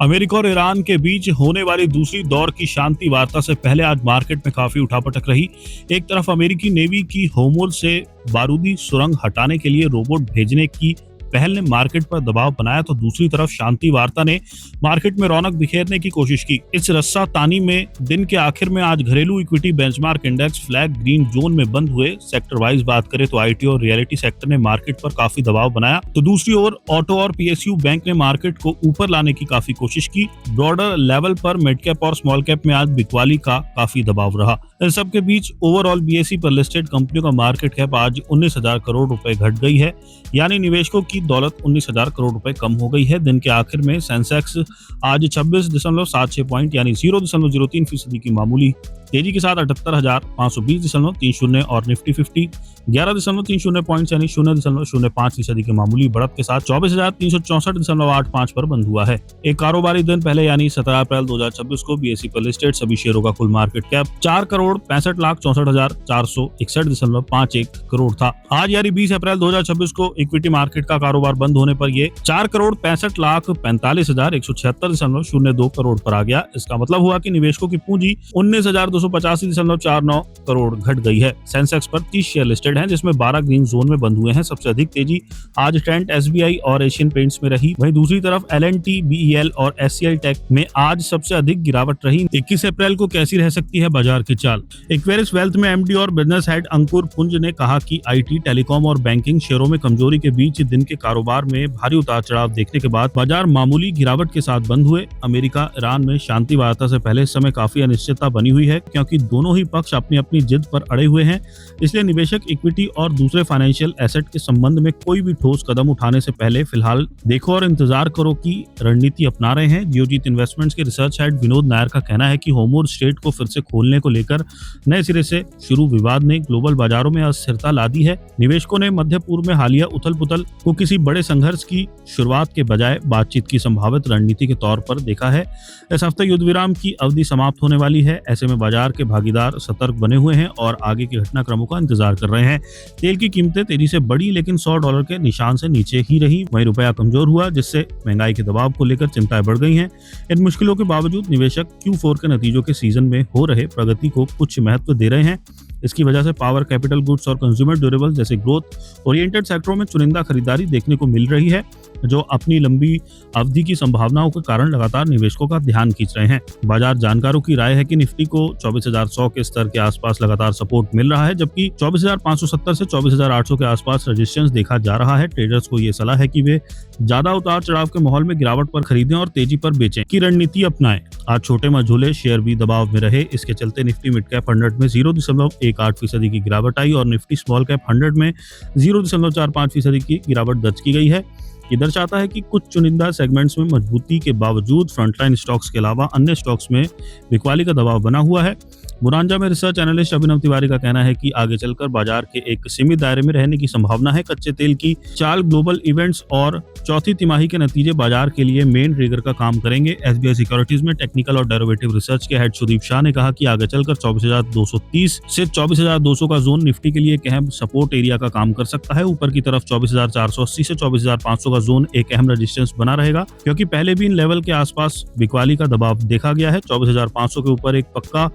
America और Iran के बीच होने वाली दूसरी दौर की शांति वार्ता से पहले आज मार्केट में काफी उठापटक रही। एक तरफ अमेरिकी नेवी की होर्मुज़ से बारूदी सुरंग हटाने के लिए रोबोट भेजने की पहल ने मार्केट पर दबाव बनाया, तो दूसरी तरफ शांति वार्ता ने मार्केट में रौनक बिखेरने की कोशिश की। इस रस्सा तानी में दिन के आखिर में आज घरेलू equity benchmark index flag green zone में बंद हुए। सेक्टर वाइज बात करें तो आईटी और रियलिटी सेक्टर ने मार्केट पर काफी दबाव बनाया, तो दूसरी ओर ऑटो और पीएसयू बैंक ने मार्केट को ऊपर लाने की काफी कोशिश की। ब्रॉडर लेवल पर मिड कैप और स्मॉल कैप में आज बिकवाली का काफी दबाव रहा। इन सबके बीच ओवरऑल बीएसई पर लिस्टेड कंपनियों का मार्केट कैप आज 19,000 करोड़ रुपए घट गई है, यानी निवेशकों की दौलत 19,000 करोड़ रुपए कम हो गई है। दिन के आखिर में सेंसेक्स आज 26.76 पॉइंट यानी 0.03% की मामूली तेजी के साथ 78,520.30 और निफ्टी 50 11.30 पॉइंट यानी 0.05% की मामूली बढ़त के साथ 24,364.85 पर बंद हुआ है। एक कारोबारी दिन पहले यानी 17 अप्रैल 2026 को बीएसई पर लिस्टेड सभी शेयरों का कुल मार्केट कैप 4,65,64,461.51 करोड़ था। आज यानी 20 अप्रैल 2026 को इक्विटी मार्केट का कारोबार बंद होने पर ये 4,65,45,176.02 करोड़ पर आ गया। इसका मतलब हुआ कि निवेशकों की पूंजी 19,285.49 करोड़ घट गई है। सेंसेक्स पर 30 शेयर लिस्टेड हैं, जिसमें 12 ग्रीन जोन में बंद हुए हैं। सबसे अधिक तेजी आज ट्रेंट, एसबीआई और एशियन पेंट्स में रही। वहीं दूसरी तरफ एलएनटी, बीईएल और एचसीएल टेक में आज सबसे अधिक गिरावट रही। 21 अप्रैल को कैसी रह सकती है बाजार की चाल? इक्वेरिस वेल्थ में एमडी और बिजनेस हेड अंकुर पुंज ने कहा कि आईटी, टेलीकॉम और बैंकिंग शेयरों में कमजोरी के बीच दिन के कारोबार में भारी उतार चढ़ाव देखने के बाद बाजार मामूली गिरावट के साथ बंद हुए। अमेरिका ईरान में शांति वार्ता से पहले इस समय काफी अनिश्चितता बनी हुई है, क्योंकि दोनों ही पक्ष अपनी अपनी जिद पर अड़े हुए हैं। इसलिए निवेशक इक्विटी और दूसरे फाइनेंशियल एसेट के संबंध में कोई भी ठोस कदम उठाने से पहले फिलहाल देखो और इंतजार करो की रणनीति अपना रहे हैं। जियोजीत इन्वेस्टमेंट्स के रिसर्च हेड विनोद नायर का कहना है कि होर्मुज़ स्ट्रेट को फिर से खोलने को लेकर नए सिरे से शुरू विवाद ने ग्लोबल बाजारों में अस्थिरता ला दी है। निवेशकों ने मध्य पूर्व में हालिया उथल पुथल को किसी बड़े संघर्ष की शुरुआत के बजाय बातचीत की संभावित रणनीति के तौर पर देखा है। इस हफ्ते युद्ध विराम की अवधि समाप्त होने वाली है। ऐसे में बाजार के भागीदार सतर्क बने हुए हैं और आगे के घटनाक्रमों का इंतजार कर रहे हैं। तेल की कीमतें तेजी से बढ़ी, लेकिन $100 के निशान से नीचे ही रही। वहीं रुपया कमजोर हुआ, जिससे महंगाई के दबाव को लेकर चिंताएं बढ़ गई हैं। इन मुश्किलों के बावजूद निवेशक Q4 के नतीजों के सीजन में हो रहे प्रगति को कुछ महत्व दे रहे हैं। इसकी वजह से पावर, कैपिटल गुड्स और कंज्यूमर ड्यूरेबल जैसे ग्रोथ ओरिएंटेड सेक्टरों में चुनिंदा खरीदारी देखने को मिल रही है, जो अपनी लंबी अवधि की संभावनाओं के कारण लगातार निवेशकों का ध्यान खींच रहे हैं। बाजार जानकारों की राय है कि निफ्टी को 24,100 के स्तर के आसपास लगातार सपोर्ट मिल रहा है, जबकि 24,570 से 24,800 के आसपास रेजिस्टेंस देखा जा रहा है। ट्रेडर्स को ये सलाह है कि वे ज्यादा उतार चढ़ाव के माहौल में गिरावट पर खरीदें और तेजी पर बेचें की रणनीति अपनाएं। आज छोटे मझोले शेयर भी दबाव में रहे। इसके चलते निफ्टी मिड कैप 100 में 0.18% की गिरावट आई और निफ्टी स्मॉल कैप 100 में 0.45% की गिरावट दर्ज की गई है। ये दर्शाता है कि कुछ चुनिंदा सेगमेंट्स में मजबूती के बावजूद फ्रंटलाइन स्टॉक्स के अलावा अन्य स्टॉक्स में बिकवाली का दबाव बना हुआ है। बुरांजा में रिसर्च एनालिस्ट अभिनव तिवारी का कहना है कि आगे चलकर बाजार के एक सीमित दायरे में रहने की संभावना है। कच्चे तेल की चाल, ग्लोबल इवेंट्स और चौथी तिमाही के नतीजे बाजार के लिए मेन ट्रिगर का काम करेंगे। एसबीआई सिक्योरिटीज में टेक्निकल और डेरिवेटिव रिसर्च के हेड सुदीप शाह ने कहा कि आगे चलकर 24,230 से 24,200 का जोन निफ्टी के लिए एक अहम सपोर्ट एरिया का काम कर सकता है। ऊपर की तरफ 24,480 से 24,500 का जोन एक अहम रेजिस्टेंस बना रहेगा, क्योंकि पहले भी इन लेवल के आसपास बिकवाली का दबाव देखा गया है। 24,500 के ऊपर एक पक्का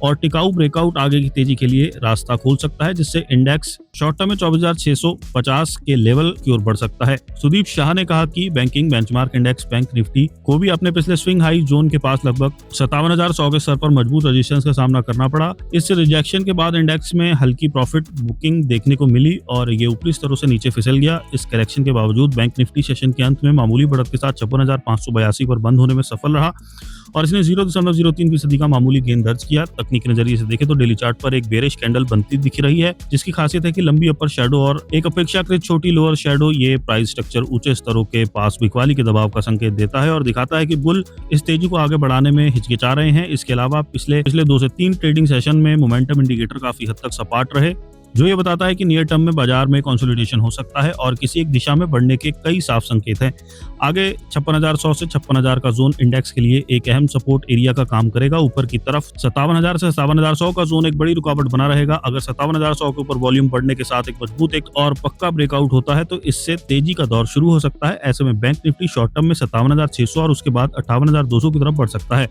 और टिकाऊ ब्रेकआउट आगे की तेजी के लिए रास्ता खोल सकता है, जिससे इंडेक्स शॉर्ट टर्म में 24,650 के लेवल की ओर बढ़ सकता है। सुदीप शाह ने कहा कि banking benchmark index bank Nifty को भी अपने पिछले स्विंग हाई जोन के पास लगभग 57,100 के स्तर पर मजबूत रेजिस्टेंस का सामना करना पड़ा। इस रिजेक्शन के बाद इंडेक्स में हल्की प्रॉफिट बुकिंग देखने को मिली और ये ऊपरी स्तरों से नीचे फिसल गया। इस करेक्शन के बावजूद बैंक निफ्टी सेशन के अंत में मामूली बढ़त के साथ 56,582 पर बंद होने में सफल रहा और इसने 0.03% का मामूली गेन दर्ज किया। तकनीकी नजरिए से देखें तो डेली चार्ट पर एक बेरिश कैंडल बनती दिख रही है, जिसकी खासियत है कि लंबी अपर शैडो और एक अपेक्षाकृत छोटी लोअर शैडो ये प्राइस स्ट्रक्चर ऊंचे स्तरों के पास बिकवाली के दबाव का संकेत देता है और दिखाता है कि बुल इस तेजी को आगे बढ़ाने में हिचकिचा रहे हैं। इसके अलावा पिछले 2 से 3 ट्रेडिंग सेशन में मोमेंटम इंडिकेटर काफी हद तक सपाट रहे। जो ये बताता है कि नियर टर्म में बाजार में कंसोलिडेशन हो सकता है और किसी एक दिशा में बढ़ने के कई साफ संकेत हैं। आगे 56,100 से 56,000 का जोन इंडेक्स के लिए एक अहम सपोर्ट एरिया का काम करेगा। ऊपर की तरफ 57,000 से 57,100 का जोन एक बड़ी रुकावट बना रहेगा। अगर 57,100 के ऊपर वॉल्यूम बढ़ने के साथ एक मजबूत एक और पक्का ब्रेकआउट होता है तो इससे तेजी का दौर शुरू हो सकता है। ऐसे में बैंक निफ्टी शॉर्ट टर्म में 57,600 और उसके बाद 58,200 की तरफ बढ़ सकता है।